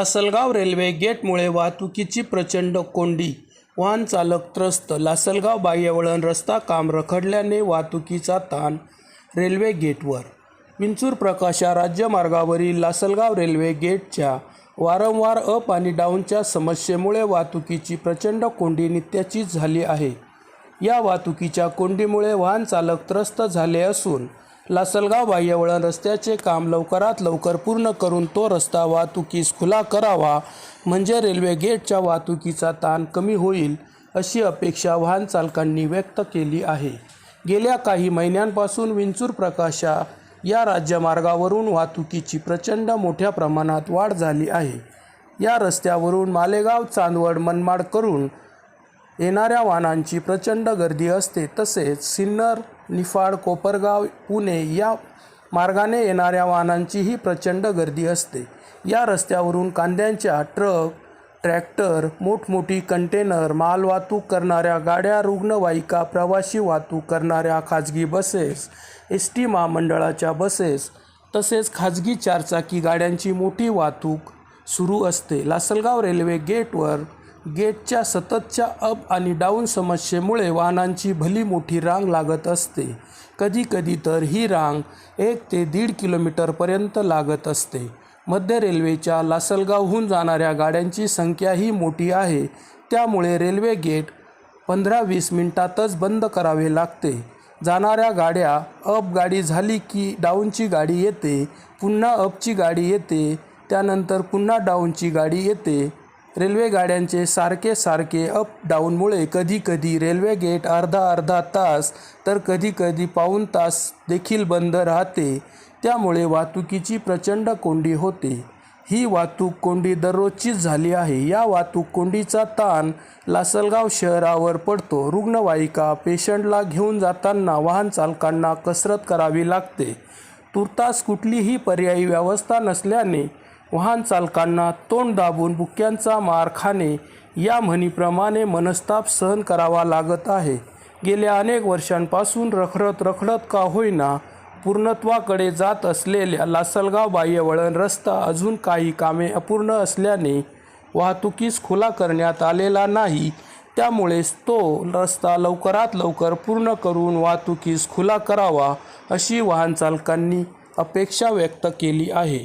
Lasalgaon railway गेटमुळे वाहतुकीची प्रचंड कोंडी, वाहन चालक त्रस्त. लासलगाव बाह्यवळण रस्ता काम रखडल्याने वाहतुकीचा ताण रेल्वे गेटवर. विंचूर प्रकाशा राज्यमार्गावरील लासलगाव रेल्वे गेटच्या वारंवार अप आणि डाऊनच्या समस्येमुळे वाहतुकीची प्रचंड कोंडी नित्याचीच झाली आहे. या वाहतुकीच्या कोंडीमुळे वाहन चालक त्रस्त झाले असून लासलगाव बाह्यवळण रस्त्याचे काम लवकरात लवकर पूर्ण करून तो रस्ता वाहतुकीस खुला करावा, म्हणजे रेल्वे गेटच्या वाहतुकीचा ताण कमी होईल, अशी अपेक्षा वाहन चालकांनी व्यक्त केली आहे. गेल्या काही महिन्यांपासून विंचूर प्रकाशा या राज्यमार्गावरून वाहतुकीची प्रचंड मोठ्या प्रमाणात वाढ झाली आहे. या रस्त्यावरून मालेगाव, चांदवड, मनमाड करून येणाऱ्या वाहनांची प्रचंड गर्दी असते. तसेच सिन्नर, निफाड, कोपरगाव, पुणे या मार्गाने येणाऱ्या वाहनांचीही प्रचंड गर्दी असते. या रस्त्यावरून कांद्यांच्या ट्रक, ट्रॅक्टर, मोठमोठी कंटेनर, मालवाहतूक करणाऱ्या गाड्या, रुग्णवाहिका, प्रवासी वाहतूक करणाऱ्या खाजगी बसेस, एस.टी. महामंडळाच्या बसेस तसेच खाजगी चारचाकी गाड्यांची मोठी वाहतूक सुरू असते. लासलगाव रेल्वे गेटच्या सततच्या अप आणि डाऊन समस्येमुळे वाहनांची भली मोठी रांग लागत असते. कधीकधी तर ही रांग 1 ते 1.5 किलोमीटरपर्यंत लागत असते. मध्य रेल्वेच्या लासलगावहून जाणाऱ्या गाड्यांची संख्याही मोठी आहे. त्यामुळे रेल्वे गेट 15-20 मिनिटातच बंद करावे लागते. जाणाऱ्या गाड्या अप गाडी झाली की डाऊनची गाडी येते, पुन्हा अपची गाडी येते, त्यानंतर पुन्हा डाऊनची गाडी येते. रेल्वे गाड्यांचे सारखे अप डाऊनमुळे कधीकधी रेल्वे गेट अर्धा तास तर कधीकधी पाऊण तास देखील बंद राहते. त्यामुळे वाहतुकीची प्रचंड कोंडी होते. ही वाहतूक कोंडी दररोजचीच झाली आहे. या वाहतूक कोंडीचा ताण लासलगाव शहरावर पडतो. रुग्णवाहिका, पेशंटला घेऊन जाताना वाहन चालकांना कसरत करावी लागते. तुर्तास कुठलीही पर्यायी व्यवस्था नसल्याने वाहन चालकांना तोंड दाबून बुक्क्यांचा मार खाणे या म्हणीप्रमाणे मनस्ताप सहन करावा लागत आहे. गेल्या अनेक वर्षांपासून रखडत का होईना पूर्णत्वाकडे जात असलेल्या लासलगाव बाह्यवळण रस्ता अजून काही कामे अपूर्ण असल्याने वाहतुकीस खुला करण्यात आलेला नाही. त्यामुळेच तो रस्ता लवकरात लवकर पूर्ण करून वाहतुकीस खुला करावा, अशी वाहन चालकांनी अपेक्षा व्यक्त केली आहे.